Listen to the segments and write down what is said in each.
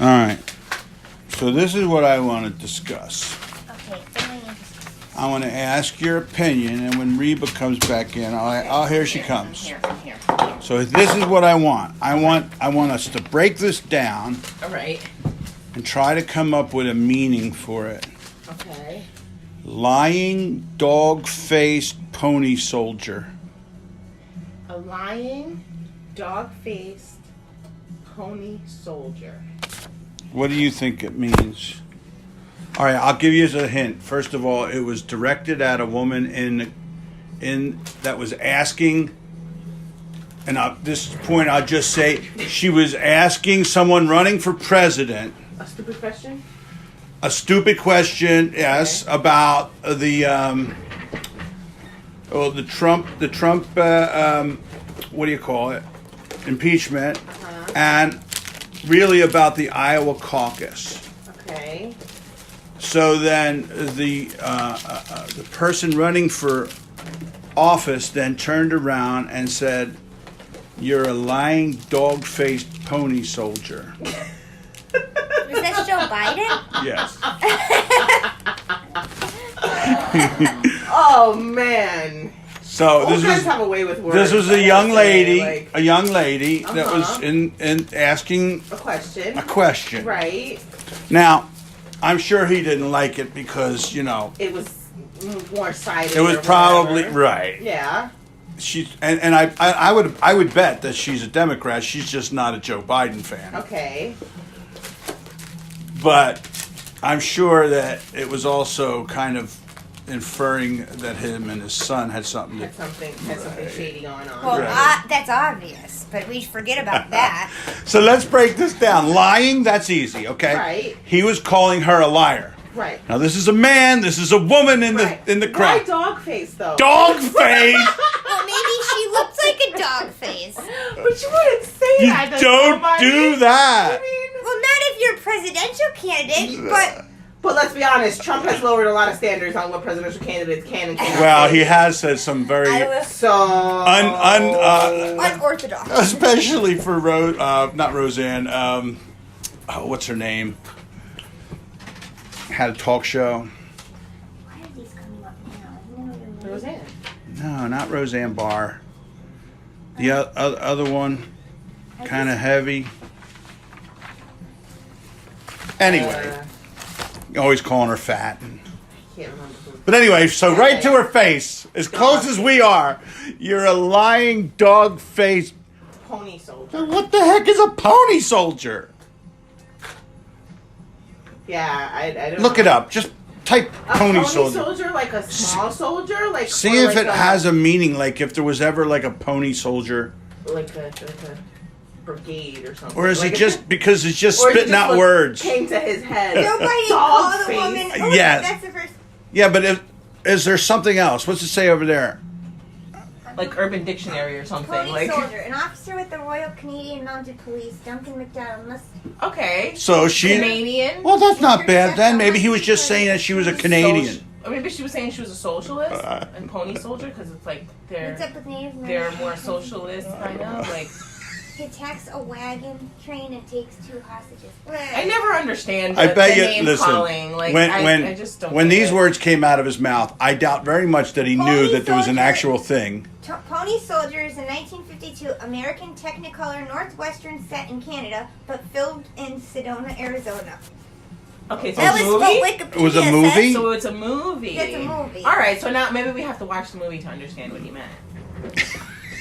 All right. So this is what I want to discuss. Okay. I want to ask your opinion, and when Reba comes back in, here she comes. I'm here. So this is what I want. I want us to break this down All right. and try to come up with a meaning for it. Okay. Lying, dog-faced pony soldier. A lying, dog-faced pony soldier. What do you think it means? All right, I'll give you as a hint. First of all, it was directed at a woman in that was asking. And at this point, I'll just say she was asking someone running for president A stupid question? a stupid question, yes, Okay. about the Trump, what do you call it, impeachment, and really about the Iowa caucus. Okay. So then the person running for office then turned around and said, "You're a lying, dog-faced pony soldier." Was that Joe Biden? Yes. Oh, man. So Those guys have a way with words. this was I a young gotta say, lady, that was in asking a question. a question. Right. Now, I'm sure he didn't like it because It was more sided. it was or probably whatever. right. Yeah. She's and I would bet that she's a Democrat. She's just not a Joe Biden fan. Okay. But I'm sure that it was also kind of inferring that him and his son had something to. Had something shady going on. Well, Right. that's obvious, but we forget about that. So let's break this down. Lying, that's easy, okay? Right. He was calling her a liar. Right. Now this is a man, this is a woman in Right. the Why crowd. dog face though? Dog face! Well, maybe she looks like a dog face. But you wouldn't say You that. to don't somebody. do that. I mean, Well, not if you're a presidential candidate, but let's be honest. Trump has lowered a lot of standards on what presidential candidates can and cannot. Well, say. he has said some very I will So unorthodox. especially for not Roseanne, what's her name? Had a talk show. Why are these coming up now? Roseanne. No, not Roseanne Barr. The other one, kind of heavy. Anyway, always calling her fat. Can't remember who. But anyway, so right to her face, as close as we are, you're a lying dog-faced. Pony soldier. What the heck is a pony soldier? Yeah, I don't Look know. it up. Just type A pony soldier. like a small soldier, like See or if like it has a meaning, like if there was ever like a pony soldier. like a brigade or something. Or is like it just because it's just or he spitting just out looked- words? Came to his head. Nobody Dog called the face. woman. Oh, Yes. That's the first. Yeah, but is there something else? What's it say over there? Like Urban Dictionary or something. Pony like soldier, an officer with the Royal Canadian Mounted Police, Duncan MacDonald, must okay. So she. Canadian. Well, that's not bad then. Maybe he was just saying that she was a Canadian. Or maybe she was saying she was a socialist and pony soldier because it's like What's up with Native they're Americans? more socialist kind of like. He attacks a wagon train and takes 2 hostages. I never understand. I The bet you. name Listen, calling. Like, when I just don't. when get these it. words came out of his mouth, I doubt very much that he knew Pony that there was an soldier. actual thing. Pony Soldier is a 1952 American Technicolor Northwestern set in Canada, but filmed in Sedona, Arizona. Okay, so That it's a was movie. what Wikipedia It was a movie? says. So it's a movie. It's a movie. All right, so now maybe we have to watch the movie to understand what he meant.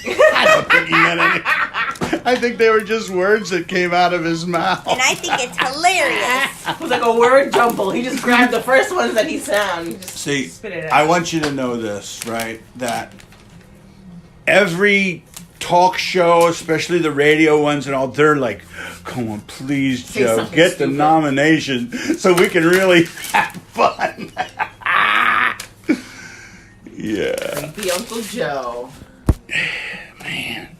I don't think he meant anything. I think they were just words that came out of his mouth. And I think it's hilarious. It was like a word jumble. He just grabbed the first ones that he found. And just See, spit it out. I want you to know this, right? That every talk show, especially the radio ones and all, they're like, come on, please, Say Joe, something get the stupid. nomination so we can really have fun. Yeah. Creepy Uncle Joe. Man.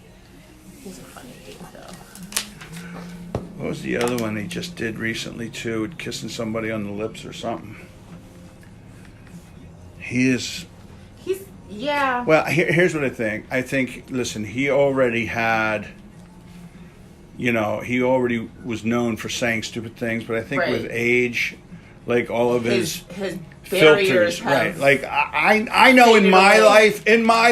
He's a funny kid, though. What was the other one he just did recently, too? Kissing somebody on the lips or something. He is... Yeah. Well, here's what I think. I think, listen, he already had you know, he already was known for saying stupid things, but I think Right. with age, like all of his barriers filters, right? have Like I know in faded my away.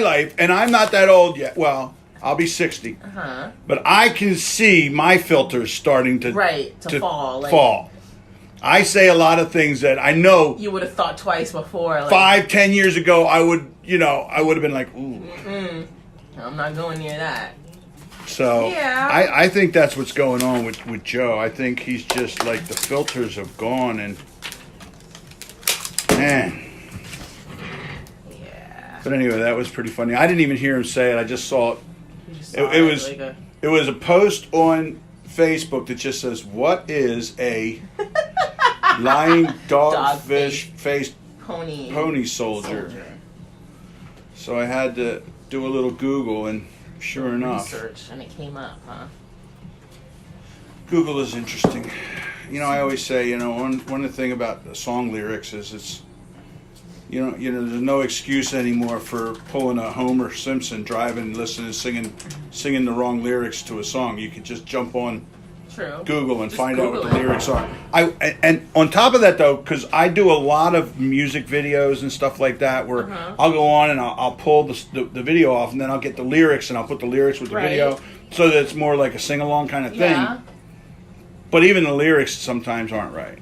life, and I'm not that old yet. Well, I'll be 60, Uh-huh. but I can see my filters starting to To fall. Like, fall. I say a lot of things that I know you would have thought twice before. Like, 5-10 years ago I would have been like, ooh. I'm not going near that. So Yeah. I think that's what's going on with Joe. I think he's just like the filters have gone and man. Yeah. But anyway, that was pretty funny. I didn't even hear him say it. I just saw it. You just It- saw it was- like a It was a post on Facebook that just says, "What is a lying dogfish faced pony soldier?" So I had to do a little Google, and sure enough, research, and it came up, huh? Google is interesting. You know, I always say, one of the thing about the song lyrics is it's, there's no excuse anymore for pulling a Homer Simpson, driving, listening, singing the wrong lyrics to a song. You could just jump on True. Google and Just find out what the Google it. lyrics are. And on top of that, though, because I do a lot of music videos and stuff like that, where I'll go on and I'll pull the video off, and then I'll get the lyrics and I'll put the lyrics with the Right. video, so that it's more like a sing along kind of thing. Yeah. But even the lyrics sometimes aren't right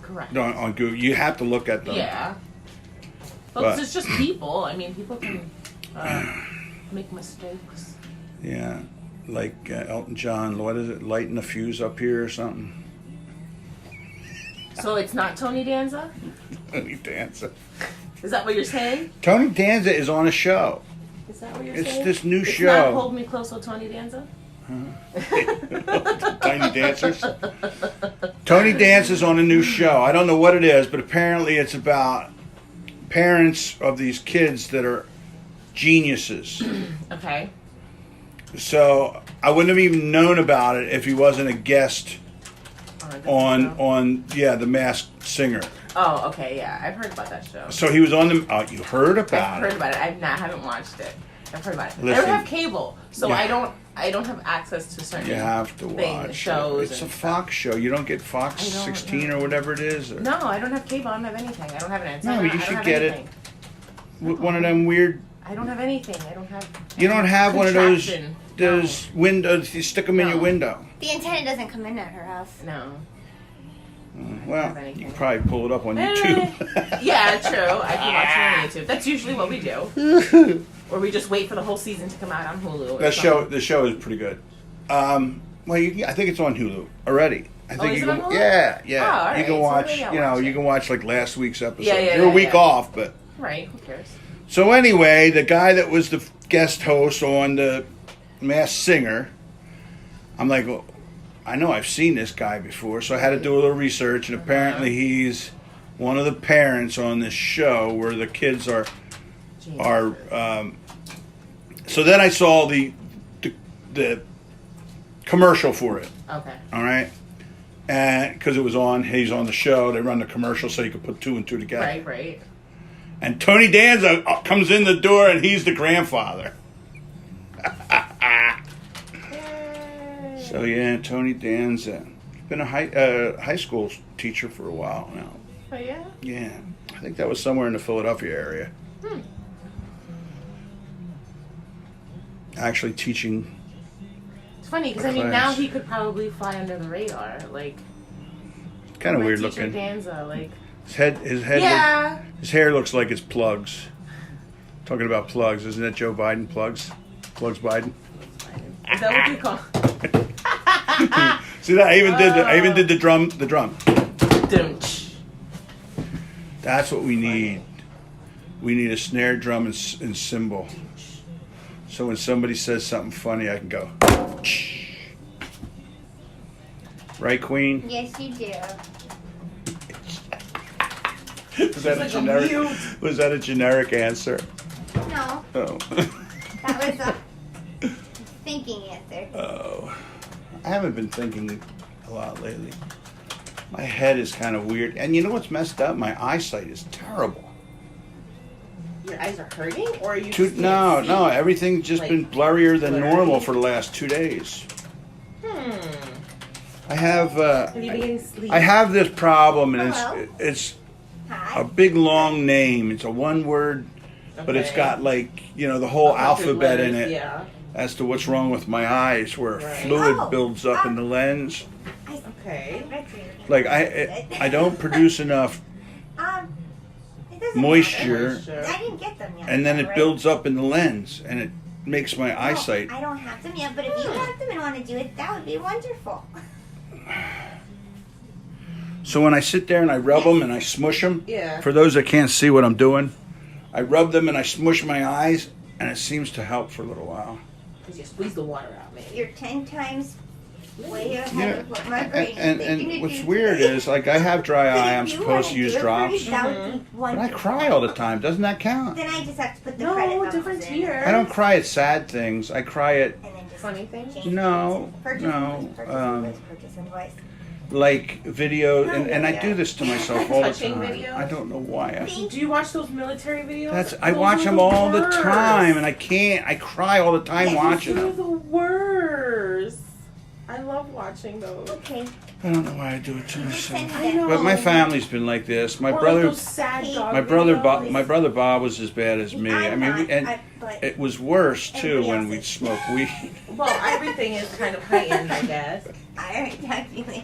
Correct. on Google. You have to look at them. Yeah. But it's just people. I mean, people can make mistakes. Yeah. Like Elton John, what is it? Lighting a fuse up here or something? So it's not Tony Danza? Tony Danza. Is that what you're saying? Tony Danza is on a show. Is that what you're It's saying? this new It's show. not Hold Me Close with Tony Danza? Tiny Dancers. Tony Danza's on a new show. I don't know what it is, but apparently it's about parents of these kids that are geniuses. Okay. So I wouldn't have even known about it if he wasn't a guest on The Masked Singer. Oh, okay, yeah. I've heard about that show. So he was on the. Oh, you heard about I've heard it? about it. haven't watched it. I've heard about it. I Listen. don't have cable, so Yeah. I don't have access to certain You have to watch shows. it. It's a and Fox show. You don't get Fox I don't 16 know. or whatever it is. Or, No, I don't have cable. I don't have anything. I don't have an antenna. No, but you I don't should have get it. anything. one of them weird. I don't have anything. I don't have. You don't have one of those contraption. windows. You stick them in your No. window. The antenna doesn't come in at her house. No. Well, have you anything. can probably pull it up on YouTube. Yeah, true. I can watch it on YouTube. That's usually what we do. Or we just wait for the whole season to come out on Hulu. Or something. The show is pretty good. Well, I think it's on Hulu already. I think is you it can. on Hulu? Yeah. Oh, You alright, can so watch. maybe I'll watch You it. can watch like last week's episode. Yeah, You're a week yeah. off, but Right. Who cares? so anyway, the guy that was the guest host on the Masked Singer, I'm like, well, I know I've seen this guy before, so I had to do a little research, and apparently he's one of the parents on this show where the kids are. So then I saw the commercial for it. Okay. All right, and because he's on the show, they run the commercial so you can put two and two together. Right. And Tony Danza comes in the door, and he's the grandfather. So yeah, Tony Danza. He's been a high school teacher for a while now. Oh yeah. Yeah, I think that was somewhere in the Philadelphia area. Actually teaching. It's funny because I mean now he could probably fly under the radar, like. Kind of my weird teacher looking. Danza, like. His head. Yeah. His hair looks like it's plugs. Talking about plugs, isn't that Joe Biden? Plugs Biden. Is that what they call? See that? I even did the drum. Don't. That's what we need. We need a snare drum and cymbal. So when somebody says something funny, I can go. Right, Queen? Yes, you do. Was that like a generic? a mute. Was that a generic answer? No, Oh. that was a thinking answer. Oh. I haven't been thinking a lot lately. My head is kind of weird, and you know what's messed up? My eyesight is terrible. Your eyes are hurting, or are you? Two, just no, can't see? no, everything's just Like, been blurrier than blurry? normal for the last 2 days. I have Have you been getting sleep? I have this problem, and Hello. it's a Hi. big long name. It's a one word, but it's Okay. got like the whole 100 alphabet in letters, it. Yeah. As to what's wrong with my eyes, where Right. fluid Oh. builds up in the lens. Okay. Like I don't produce enough It doesn't moisture, matter. I didn't get them yet. and then it right? builds up in the lens, and it makes my No, eyesight. I don't have them yet, but if you have them and want to do it, that would be wonderful. So when I sit there and I rub them and I smush them, Yeah. for those that can't see what I'm doing, I rub them and I smush my eyes, and it seems to help for a little while. Because you squeeze the water out, maybe. You're 10 times way ahead Yeah, of what my brain is thinking and to what's do weird today. is, like, I have dry But eye. if I'm you supposed wanna to do use it for drops, me, that would be but I wonderful. cry all the time. Doesn't that count? Then I just have to put the credit No, bubbles different in. tiers. I don't cry at sad things. I cry at And then just Funny things? change No, it. Purchase no, invoice, purchase invoice, purchase invoice. like video, and I yeah. do this to myself all the Touching time. videos? I don't know why. Do you watch those military videos? I Those watch are them the all the worst. time, and I can't. I cry all the time Yeah, watching Those are them. the worst. I love watching those. Okay. I don't know why I do it to Send myself. me I that. know. But my family's been like this. My Or brother, like those sad dog my brother, videos. my brother Bob was as bad as me. I I'm mean, not, and but it was worse too Everybody when else we'd is. smoke weed. Well, everything is kind of heightened, I guess. I definitely.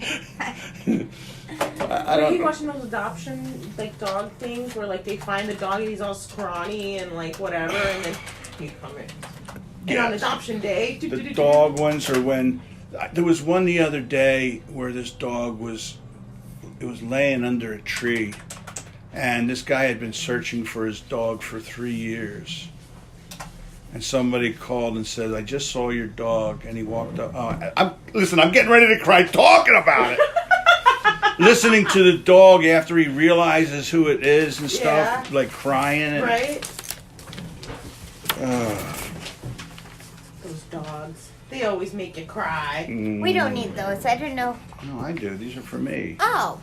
I Are don't you know. watching those adoption like dog things where like they find the dog and he's all scrawny and like whatever, and then you come in. And on Yes. adoption day, The dog ones, or when there was one the other day where this dog was laying under a tree, and this guy had been searching for his dog for 3 years, and somebody called and said, "I just saw your dog," and he walked up. I'm getting ready to cry talking about it. Listening to the dog after he realizes who it is and stuff, Yeah. like crying. And, Right? Those dogs. They always make you cry. We don't need those. I don't know. No, I do. These are for me. Oh.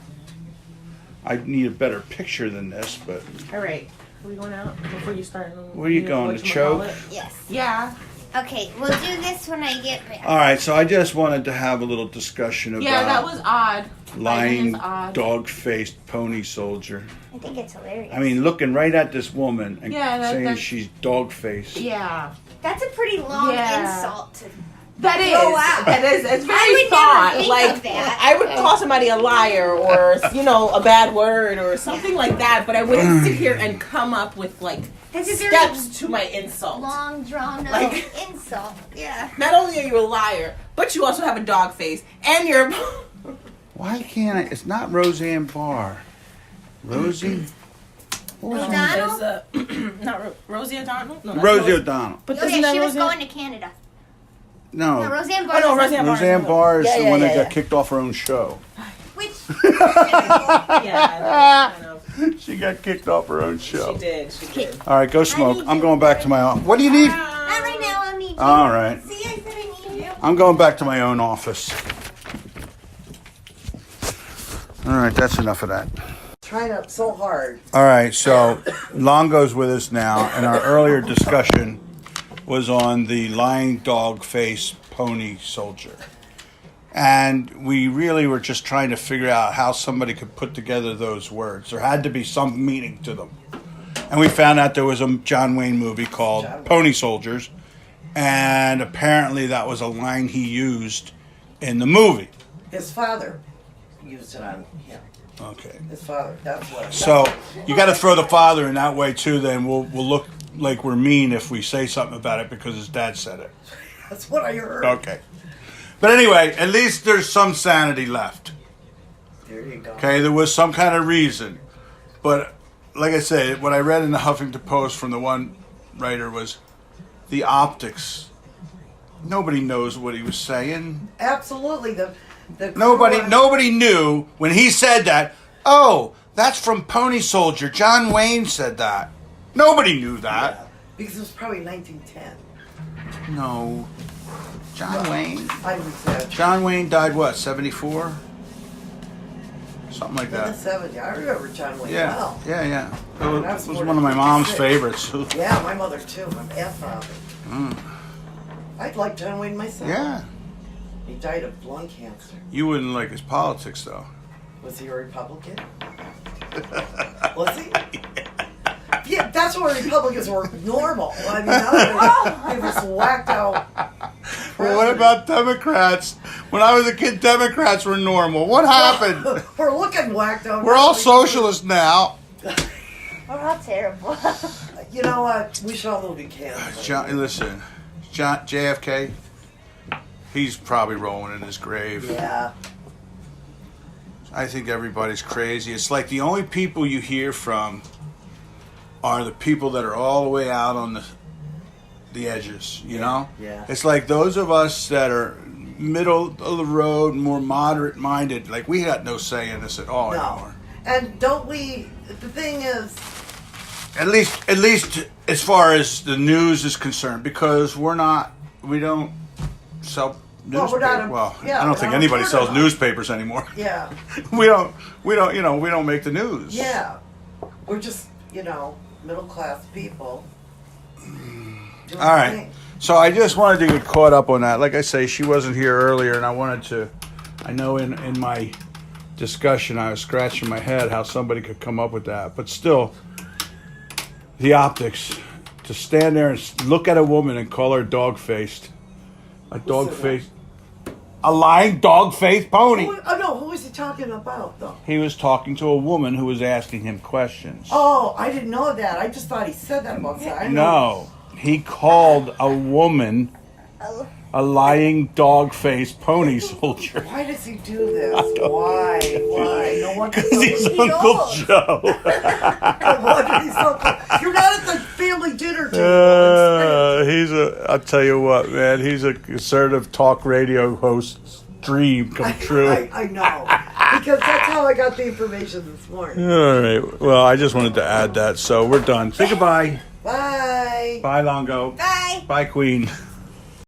I need a better picture than this, but All right. Are we going out before you start? Where are you going, to choke? Yes. Yeah. Okay, we'll do this when I get back. all right. So I just wanted to have a little discussion about Yeah, that was odd. lying, That is odd. dog-faced pony soldier. I think it's hilarious. I mean, looking right at this woman and Yeah, saying that's- she's dog-faced. Yeah. that's a pretty long Yeah. insult. That is. Oh, wow. That is. It's I very would never thought. think Like of that. I would call somebody a liar or a bad word or something like that, but I wouldn't sit here and come up with like That's a very steps to my insult. long, drawn out Like- insult. Yeah. Not only are you a liar, but you also have a dog face and you're. Why can't I? It's not Roseanne Barr. Rosie? What was her name? O'Donnell? There's not Rosie O'Donnell. No, that's Rosie O'Donnell. But Oh, isn't yeah, that she was Roseanne? going to Canada. No. No, Roseanne Oh Barr. no, was- Roseanne Barr. Roseanne Barr is Yeah, the yeah, one yeah, that yeah. got kicked off her own show. Which? Yeah, that was kind of. She got kicked off her own show. She did. She did. All right, go smoke. need I'm you. going back to my office. What do you need? Not right now. I'll need you. All right. See, I said I need you. I'm going back to my own office. All right, that's enough of that. Trying up so hard. All right, so Longo's with us now, and our earlier discussion was on the lying dog face pony soldier. And we really were just trying to figure out how somebody could put together those words. There had to be some meaning to them. And we found out there was a John Wayne movie called Pony Soldiers, and apparently that was a line he used in the movie. His father used it on him. Okay. His father. That's what. So you got to throw the father in that way too. Then we'll look like we're mean if we say something about it because his dad said it. That's what I heard. Okay. But anyway, at least there's some sanity left. There you go. Okay, there was some kind of reason. But like I said, what I read in the Huffington Post from the one writer was the optics. Nobody knows what he was saying. Absolutely. The Nobody knew when he said that. Oh, that's from Pony Soldier. John Wayne said that. Nobody knew that. Yeah, because it was probably 1910. No. John Wayne. I was John Wayne died what, 74? Something like in the that. 70s. I remember John Wayne Yeah. well. Yeah. It I was, was it was born one of in my mom's 56. favorites. Yeah, my mother too. My father. I'd like John Wayne myself. Yeah. He died of lung cancer. You wouldn't like his politics, though. Was he a Republican? Was he? Yeah, that's where Republicans were normal. I mean, now they just whacked out. Well, what about Democrats? When I was a kid, Democrats were normal. What happened? We're looking whacked out. We're all socialists now. We're all terrible. You know what? We should all be canceled. Listen, JFK, he's probably rolling in his grave. Yeah. I think everybody's crazy. It's like the only people you hear from are the people that are all the way out on the edges, you know? Yeah. It's like those of us that are middle of the road, more moderate minded, like we got no say in this at all No. anymore. And don't we? The thing is, At least as far as the news is concerned, because we don't sell Well, newspapers. we're not a- Well, yeah, I don't we're think not anybody sells important enough. newspapers anymore. yeah, we don't make the news. yeah, we're just middle class people. doing All right. things. So I just wanted to get caught up on that. Like I say, she wasn't here earlier, and I know in my discussion I was scratching my head how somebody could come up with that. But still, the optics, to stand there and look at a woman and call her dog-faced. A lying dog-faced pony. Who was he talking about though? He was talking to a woman who was asking him questions. Oh, I didn't know that. I just thought he said that about that. No, he called a woman a lying dog-faced pony soldier. Why does he do this? Why? No wonder. Because he's He's Uncle old. Joe. No wonder he's so cool. You're not at the family dinner table. I'll tell you what, man, he's a conservative talk radio host's dream come true. I know. Because that's how I got the information this morning. All right. Well, I just wanted to add that. So we're done. Say goodbye. Bye. Bye, Longo. Bye. Bye, Queen.